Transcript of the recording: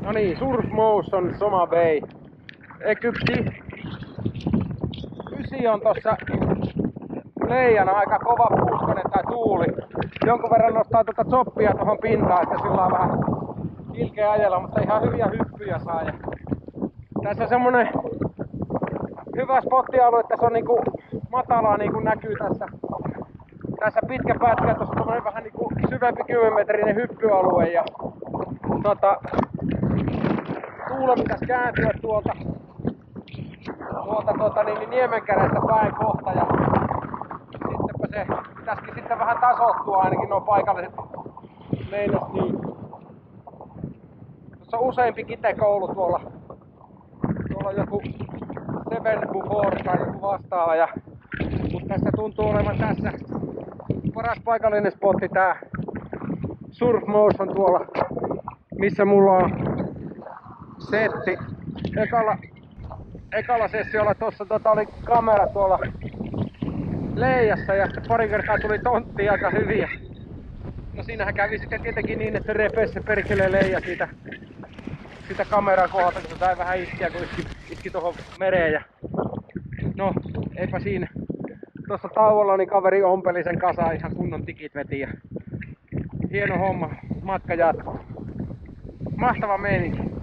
No niin, Surf Motion Soma Bay, Egypti. 9 on tossa leijana, aika kova puuskonen tää tuuli. Jonkun verran nostaa tuota zoppia tohon pintaan, että sillä on vähän ilkeä ajella, mutta ihan hyviä hyppyjä saa. Ja tässä on semmonen hyvä spottialue, että se on niinku matalaa niinku näkyy tässä pitkä pätkä, tuossa on tommonen vähän niinku syvempi 10-metrinen hyppyalue ja tuulen pitäisi kääntyä tuolta Niemenkärästä päin kohta ja sittenpä se pitäisikin sitten vähän tasoittua ainakin nuo paikalliset meinas niin. Tuossa on useampi kitekoulu tuolla on joku Seven Before tai joku vastaava mutta tässä tuntuu olevan tässä paras paikallinen spotti tää Surf Motion tuolla missä mulla on setti ekalla sessiolla tossa oli kamera tuolla leijassa ja sitten pari kertaa tuli tontti aika hyviä. No siinähän kävi sitten tietenkin niin, että se repesi se perkelee leija siitä kameran kohdalta, kun se sai vähän iskiä, kun iski tuohon mereen ja no eipä siinä. Tuossa tauolla niin kaveri ompeli sen kasaan ihan kunnon tikit veti ja hieno homma, matka jatkuu. Mahtava meininki.